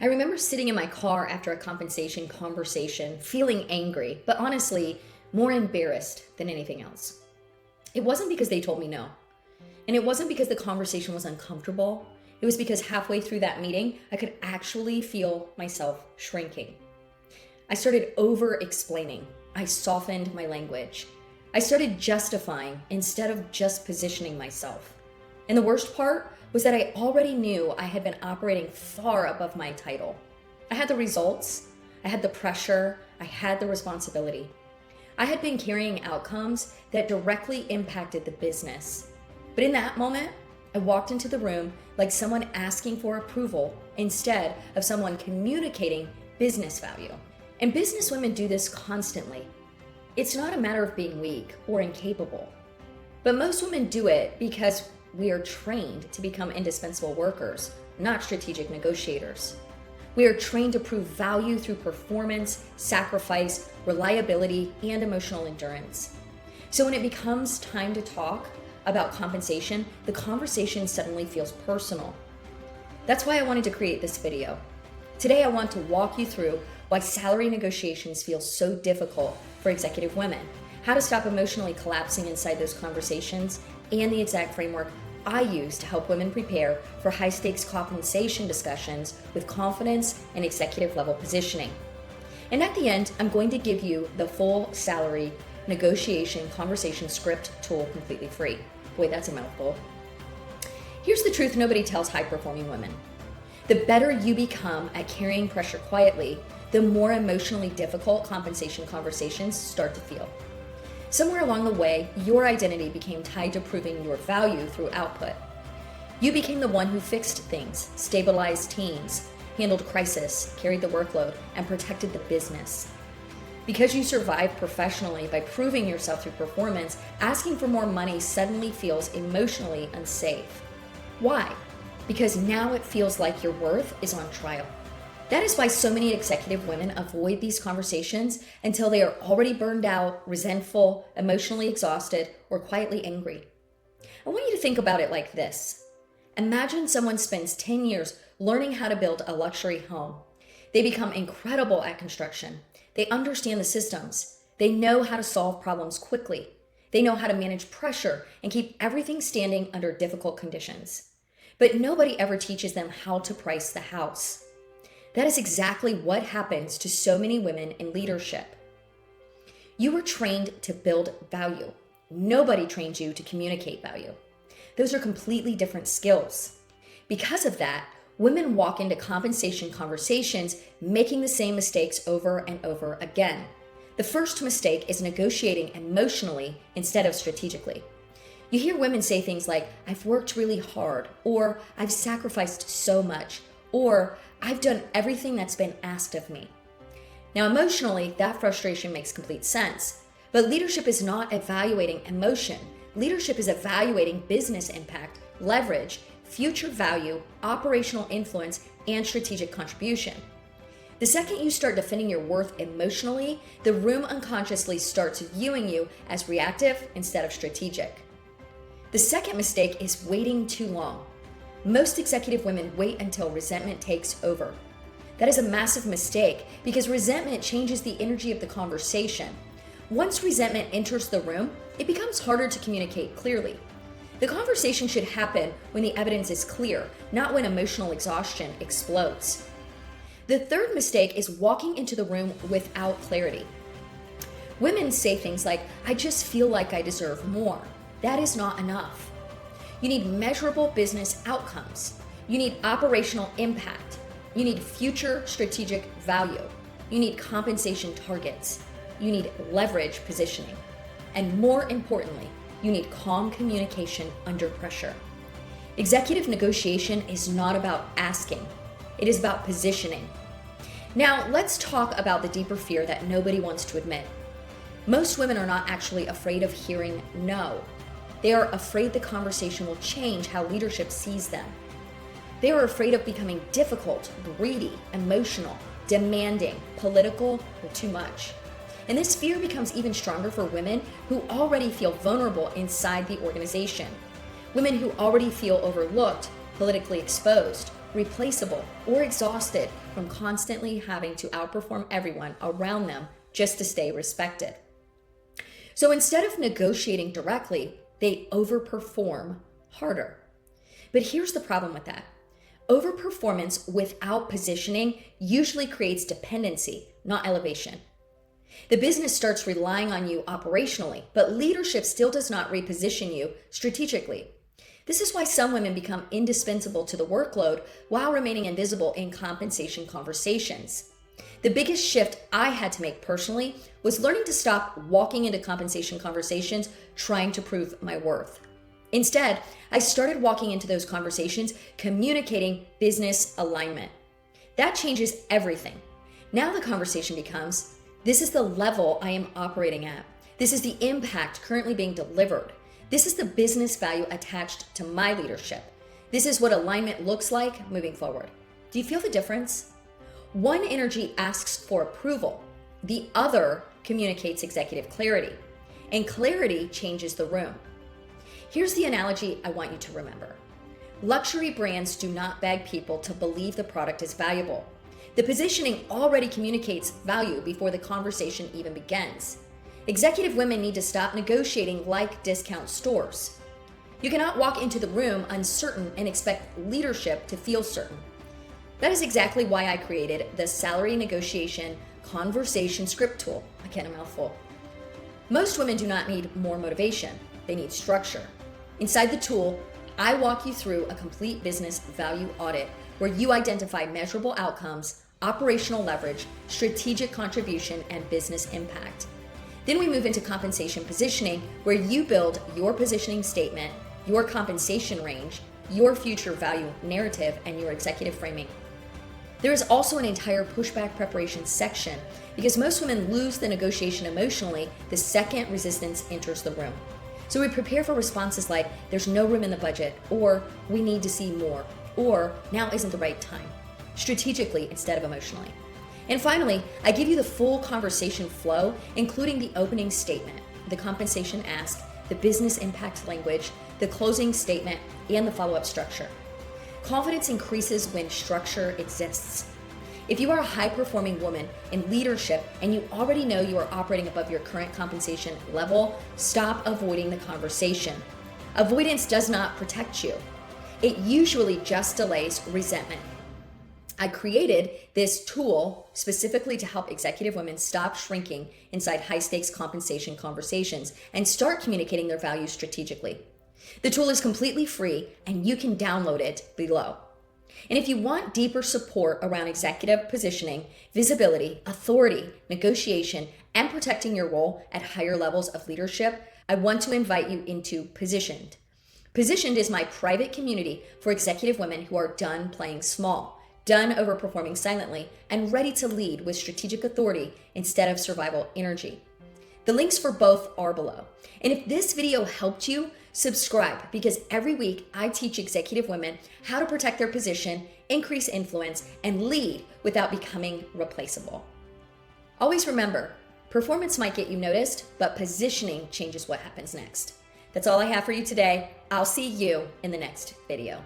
I remember sitting in my car after a compensation conversation, feeling angry, but honestly, more embarrassed than anything else. It wasn't because they told me no, and it wasn't because the conversation was uncomfortable. It was because halfway through that meeting, I could actually feel myself shrinking. I started over explaining. I softened my language. I started justifying instead of just positioning myself. And the worst part was that I already knew I had been operating far above my title. I had the results, I had the pressure, I had the responsibility. I had been carrying outcomes that directly impacted the business. But in that moment, I walked into the room like someone asking for approval instead of someone communicating business value. And business women do this constantly. It's not a matter of being weak or incapable, but most women do it because we are trained to become indispensable workers, not strategic negotiators. We are trained to prove value through performance, sacrifice, reliability, and emotional endurance. So when it becomes time to talk about compensation, the conversation suddenly feels personal. That's why I wanted to create this video. Today I want to walk you through why salary negotiations feel so difficult for executive women, how to stop emotionally collapsing inside those conversations, and the exact framework I use to help women prepare for high-stakes compensation discussions with confidence and executive-level positioning. And at the end, I'm going to give you the full salary negotiation conversation script tool completely free. Boy, that's a mouthful. Here's the truth nobody tells high-performing women. The better you become at carrying pressure quietly, the more emotionally difficult compensation conversations start to feel. Somewhere along the way, your identity became tied to proving your value through output. You became the one who fixed things, stabilized teams, handled crisis, carried the workload, and protected the business. Because you survived professionally by proving yourself through performance, asking for more money suddenly feels emotionally unsafe. Why? Because now it feels like your worth is on trial. That is why so many executive women avoid these conversations until they are already burned out, resentful, emotionally exhausted, or quietly angry. I want you to think about it like this. Imagine someone spends 10 years learning how to build a luxury home. They become incredible at construction. They understand the systems. They know how to solve problems quickly. They know how to manage pressure and keep everything standing under difficult conditions. But nobody ever teaches them how to price the house. That is exactly what happens to so many women in leadership. You were trained to build value. Nobody trained you to communicate value. Those are completely different skills. Because of that, women walk into compensation conversations making the same mistakes over and over again. The first mistake is negotiating emotionally instead of strategically. You hear women say things like, "I've worked really hard," or "I've sacrificed so much," or "I've done everything that's been asked of me." Now, emotionally, that frustration makes complete sense. But leadership is not evaluating emotion. Leadership is evaluating business impact, leverage, future value, operational influence, and strategic contribution. The second you start defending your worth emotionally, the room unconsciously starts viewing you as reactive instead of strategic. The second mistake is waiting too long. Most executive women wait until resentment takes over. That is a massive mistake because resentment changes the energy of the conversation. Once resentment enters the room, it becomes harder to communicate clearly. The conversation should happen when the evidence is clear, not when emotional exhaustion explodes. The third mistake is walking into the room without clarity. Women say things like, "I just feel like I deserve more." That is not enough. You need measurable business outcomes. You need operational impact. You need future strategic value. You need compensation targets. You need leverage positioning. And more importantly, you need calm communication under pressure. Executive negotiation is not about asking. It is about positioning. Now, let's talk about the deeper fear that nobody wants to admit. Most women are not actually afraid of hearing no. They are afraid the conversation will change how leadership sees them. They are afraid of becoming difficult, greedy, emotional, demanding, political, or too much. And this fear becomes even stronger for women who already feel vulnerable inside the organization. Women who already feel overlooked, politically exposed, replaceable, or exhausted from constantly having to outperform everyone around them just to stay respected. So instead of negotiating directly, they overperform harder. But here's the problem with that. Overperformance without positioning usually creates dependency, not elevation. The business starts relying on you operationally, but leadership still does not reposition you strategically. This is why some women become indispensable to the workload while remaining invisible in compensation conversations. The biggest shift I had to make personally was learning to stop walking into compensation conversations trying to prove my worth. Instead, I started walking into those conversations communicating business alignment. That changes everything. Now the conversation becomes, this is the level I am operating at. This is the impact currently being delivered. This is the business value attached to my leadership. This is what alignment looks like moving forward. Do you feel the difference? One energy asks for approval. The other communicates executive clarity. And clarity changes the room. Here's the analogy I want you to remember. Luxury brands do not beg people to believe the product is valuable. The positioning already communicates value before the conversation even begins. Executive women need to stop negotiating like discount stores. You cannot walk into the room uncertain and expect leadership to feel certain. That is exactly why I created the salary negotiation conversation script tool. Again, a mouthful. Most women do not need more motivation. They need structure. Inside the tool, I walk you through a complete business value audit where you identify measurable outcomes, operational leverage, strategic contribution, and business impact. Then we move into compensation positioning, where you build your positioning statement, your compensation range, your future value narrative, and your executive framing. There is also an entire pushback preparation section because most women lose the negotiation emotionally the second resistance enters the room. So we prepare for responses like, there's no room in the budget, or we need to see more, or now isn't the right time, strategically instead of emotionally. And finally, I give you the full conversation flow, including the opening statement, the compensation ask, the business impact language, the closing statement, and the follow-up structure. Confidence increases when structure exists. If you are a high-performing woman in leadership and you already know you are operating above your current compensation level, stop avoiding the conversation. Avoidance does not protect you. It usually just delays resentment. I created this tool specifically to help executive women stop shrinking inside high-stakes compensation conversations and start communicating their values strategically. The tool is completely free and you can download it below. And if you want deeper support around executive positioning, visibility, authority, negotiation, and protecting your role at higher levels of leadership, I want to invite you into Positioned. Positioned is my private community for executive women who are done playing small, done overperforming silently, and ready to lead with strategic authority instead of survival energy. The links for both are below. And if this video helped you, subscribe, because every week I teach executive women how to protect their position, increase influence, and lead without becoming replaceable. Always remember, performance might get you noticed, but positioning changes what happens next. That's all I have for you today. I'll see you in the next video.